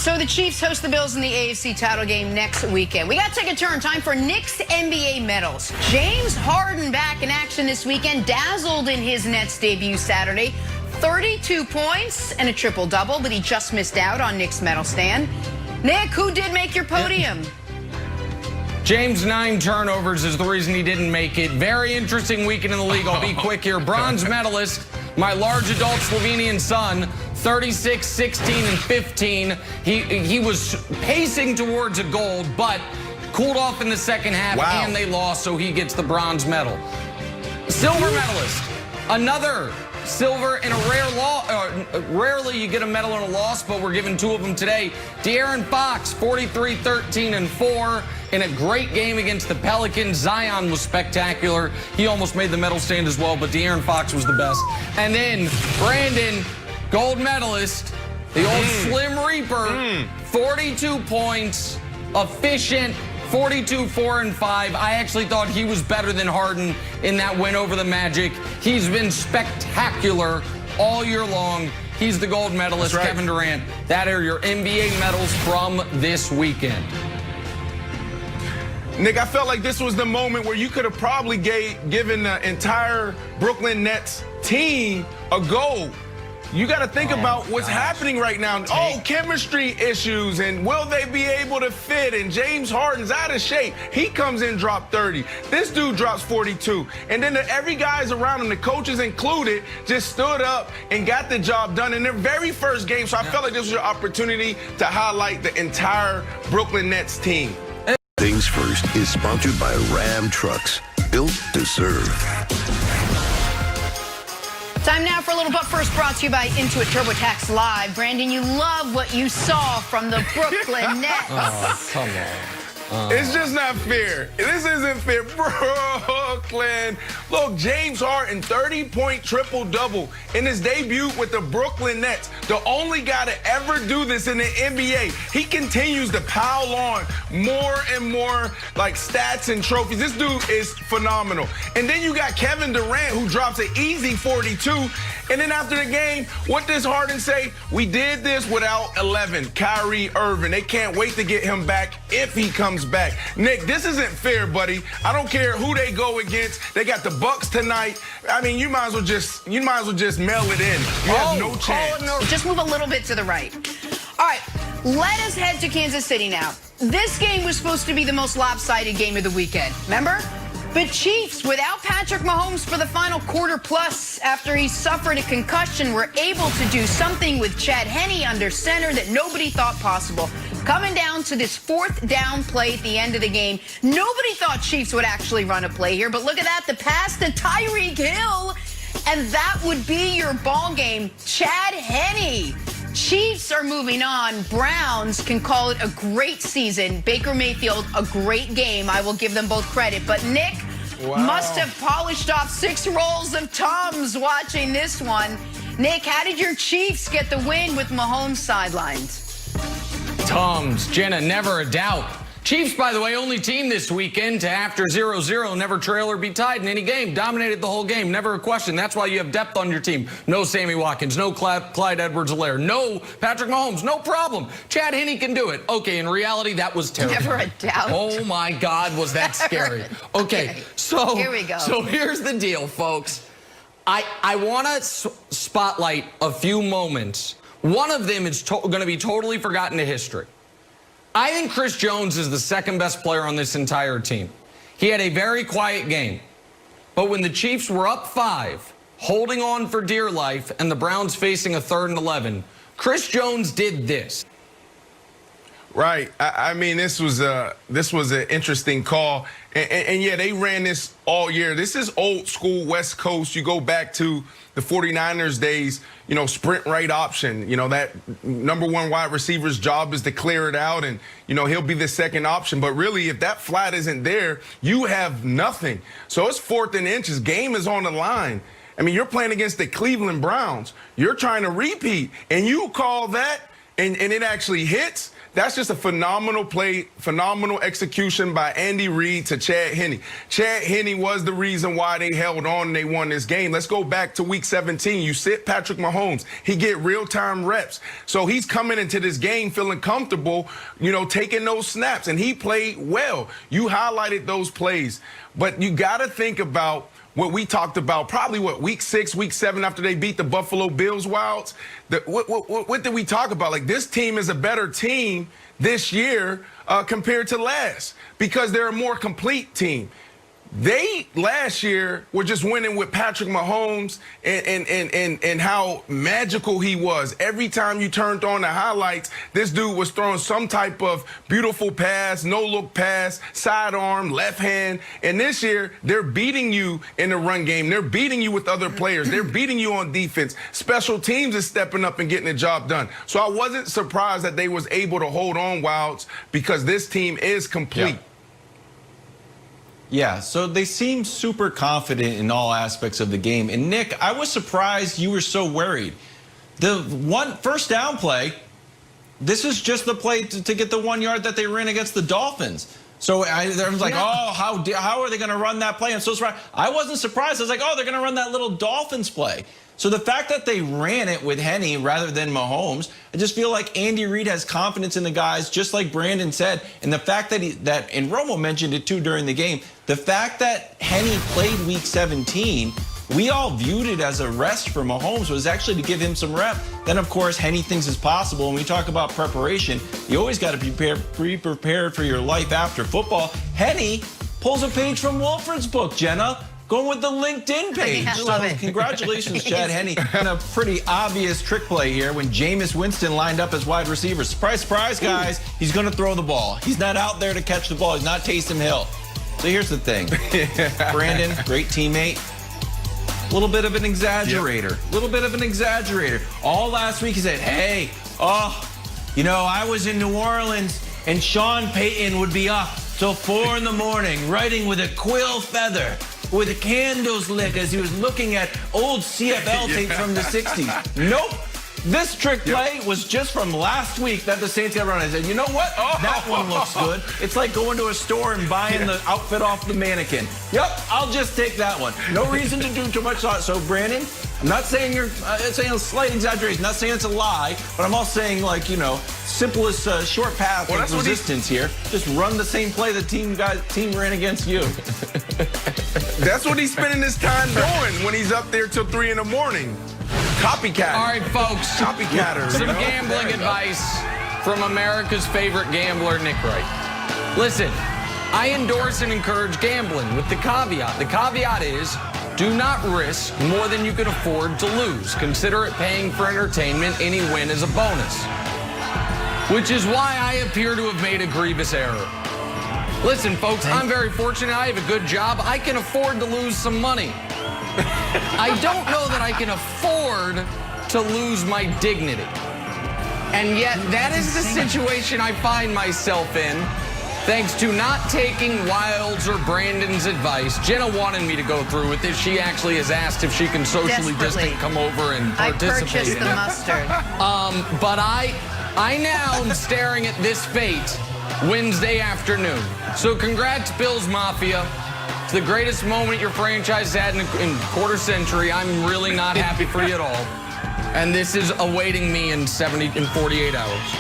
So the Chiefs host the Bills in the AFC title game next weekend. We got to take a turn. Time for Knicks NBA medals. James Harden back in action this weekend, dazzled in his Nets debut Saturday. 32 points and a triple-double, but he just missed out on Knicks medal stand. Nick, who did make your podium? James, 9 turnovers is the reason he didn't make it. Very interesting weekend in the league. I'll be quick here. Bronze medalist, my large adult Slovenian son, 36, 16, and 15. He was pacing towards a gold, but cooled off in the second half, and they lost, so he gets the bronze medal. Silver medalist, another silver in a rare rarely you get a medal in a loss, but we're giving 2 of them today. De'Aaron Fox, 43, 13, and 4 in a great game against the Pelicans. Zion was spectacular. He almost made the medal stand as well, but De'Aaron Fox was the best. And then Brandon, gold medalist, the old Slim Reaper, 42 points, efficient, 42, 4, and 5. I actually thought he was better than Harden in that win over the Magic. He's been spectacular all year long. He's the gold medalist. That's right. Kevin Durant. That are your NBA medals from this weekend. Nick, I felt like this was the moment where you could have probably given the entire Brooklyn Nets team a gold. You got to think about what's happening right now. Chemistry issues, and will they be able to fit? And James Harden's out of shape. He comes in, dropped 30. This dude drops 42. And then every guy's around him, the coaches included, just stood up and got the job done in their very first game. So I felt like this was your opportunity to highlight the entire Brooklyn Nets team. Things First is sponsored by Ram Trucks, built to serve. Time now for a little But First, brought to you by Intuit TurboTax Live. Brandon, you love what you saw from the Brooklyn Nets. Oh, come on. It's just not fair. This isn't fair. Brooklyn. Look, James Harden, 30-point triple-double in his debut with the Brooklyn Nets. The only guy to ever do this in the NBA. He continues to pile on more and more like stats and trophies. This dude is phenomenal. And then you got Kevin Durant, who drops an easy 42. And then after the game, what does Harden say? We did this without 11, Kyrie Irving. They can't wait to get him back if he comes back. Nick, this isn't fair, buddy. I don't care who they go against. They got the Bucks tonight. I mean, you might as well just mail it in. You have no chance. No. Just move a little bit to the right. All right, let us head to Kansas City now. This game was supposed to be the most lopsided game of the weekend. Remember? The Chiefs, without Patrick Mahomes for the final quarter plus after he suffered a concussion, were able to do something with Chad Henne under center that nobody thought possible. Coming down to this 4th down play at the end of the game, nobody thought Chiefs would actually run a play here, but look at that, the pass to Tyreek Hill, and that would be your ball game. Chad Henne. Chiefs are moving on. Browns can call it a great season. Baker Mayfield, a great game. I will give them both credit. But Nick must have polished off 6 rolls of Tums watching this one. Nick, how did your Chiefs get the win with Mahomes sidelined? Tums, Jenna, never a doubt. Chiefs, by the way, only team this weekend to after 0-0, never trail or be tied in any game. Dominated the whole game, never a question. That's why you have depth on your team. No Sammy Watkins, no Clyde Edwards-Helaire, no Patrick Mahomes, no problem. Chad Henne can do it. Okay, in reality, that was terrible. Never a doubt. Oh, my God, was that scary. Okay, so here we go. So here's the deal, folks. I want to spotlight a few moments. One of them is going to be totally forgotten to history. I think Chris Jones is the second best player on this entire team. He had a very quiet game. But when the Chiefs were up 5, holding on for dear life, and the Browns facing a 3rd and 11, Chris Jones did this. Right. I mean, this was an interesting call. And yeah, they ran this all year. This is old school West Coast. You go back to the 49ers days, you know, sprint right option. You know, that #1 wide receiver's job is to clear it out, and, you know, he'll be the second option. But really, if that flat isn't there, you have nothing. So it's 4th and inches. Game is on the line. I mean, you're playing against the Cleveland Browns. You're trying to repeat, and you call that, and it actually hits. That's just a phenomenal play, phenomenal execution by Andy Reid to Chad Henne. Chad Henne was the reason why they held on and they won this game. Let's go back to week 17. You sit Patrick Mahomes. He get real-time reps. So he's coming into this game feeling comfortable, taking those snaps, and he played well. You highlighted those plays. But you got to think about what we talked about, probably week 6, week 7 after they beat the Buffalo Bills Wilds. What did we talk about? Like, this team is a better team this year compared to last because they're a more complete team. They last year were just winning with Patrick Mahomes and how magical he was. Every time you turned on the highlights, this dude was throwing some type of beautiful pass, no-look pass, sidearm, left hand. And this year, they're beating you in the run game. They're beating you with other players. They're beating you on defense. Special teams is stepping up and getting the job done. So I wasn't surprised that they was able to hold on, Wilds, because this team is complete. Yeah, so they seem super confident in all aspects of the game. And Nick, I was surprised you were so worried. The first down play, this is just the play to get the 1 yard that they ran against the Dolphins. So I was like, oh, how are they going to run that play? I'm so surprised. I wasn't surprised. I was like, oh, they're going to run that little Dolphins play. So the fact that they ran it with Henne rather than Mahomes, I just feel like Andy Reid has confidence in the guys, just like Brandon said. And the fact that and Romo mentioned it too during the game, the fact that Henne played week 17, we all viewed it as a rest for Mahomes, was actually to give him some rep. Then, of course, Henne thinks it's possible. When we talk about preparation, you always got to be prepared for your life after football. Henne pulls a page from Wolford's book, Jenna. Going with the LinkedIn page. Yeah, I love it. Congratulations, Chad Henne. And a pretty obvious trick play here when Jameis Winston lined up as wide receiver. Surprise, surprise, guys. He's going to throw the ball. He's not out there to catch the ball. He's not Taysom Hill. So here's the thing. Brandon, great teammate. A little bit of an exaggerator. A little bit of an exaggerator. All last week he said, hey, I was in New Orleans and Sean Payton would be up till 4 in the morning writing with a quill feather, with a candles lit as he was looking at old CFL tapes from the 60s. Nope. This trick play was just from last week that the Saints got run. I said, you know what? That one looks good. It's like going to a store and buying the outfit off the mannequin. Yep, I'll just take that one. No reason to do too much thought. So, Brandon, I'm not saying you're saying a slight exaggeration, not saying it's a lie, but I'm also saying, simplest short path of resistance here. Just run the same play the team ran against you. That's what he's spending his time doing when he's up there till 3 in the morning. Copycat. All right, folks. Copycatter. Some gambling advice from America's favorite gambler, Nick Wright. Listen, I endorse and encourage gambling with the caveat. The caveat is, do not risk more than you can afford to lose. Consider it paying for entertainment. Any win is a bonus. Which is why I appear to have made a grievous error. Listen, folks, I'm very fortunate. I have a good job. I can afford to lose some money. I don't know that I can afford to lose my dignity. And yet, that is the situation I find myself in, thanks to not taking Wild's or Brandon's advice. Jenna wanted me to go through with this. She actually has asked if she can socially distant come over and participate. I purchased the mustard. But I now am staring at this fate Wednesday afternoon. So congrats, Bills Mafia. It's the greatest moment your franchise had in quarter century. I'm really not happy for you at all. And this is awaiting me in 48 hours.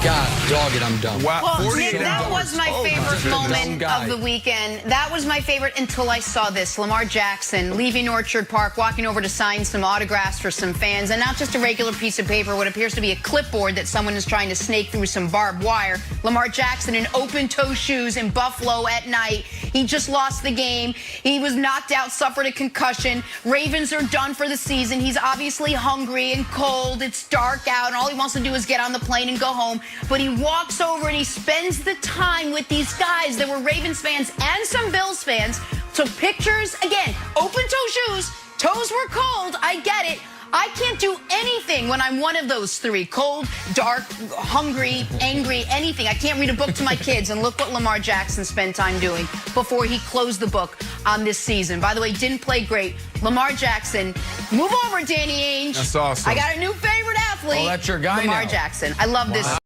God, dog it, I'm done. Wow. Well, Nick, that was my favorite moment of the weekend. That was my favorite until I saw this. Lamar Jackson leaving Orchard Park, walking over to sign some autographs for some fans, and not just a regular piece of paper, what appears to be a clipboard that someone is trying to snake through some barbed wire. Lamar Jackson in open-toe shoes in Buffalo at night. He just lost the game. He was knocked out, suffered a concussion. Ravens are done for the season. He's obviously hungry and cold. It's dark out, and all he wants to do is get on the plane and go home. But he walks over and he spends the time with these guys. There were Ravens fans and some Bills fans. Took pictures. Again, open-toe shoes. Toes were cold. I get it. I can't do anything when I'm one of those three. Cold, dark, hungry, angry, anything. I can't read a book to my kids. And look what Lamar Jackson spent time doing before he closed the book on this season. By the way, didn't play great. Lamar Jackson. Move over, Danny Ainge. That's awesome. I got a new favorite athlete. Oh, that's your guy Lamar now. Jackson. I love this.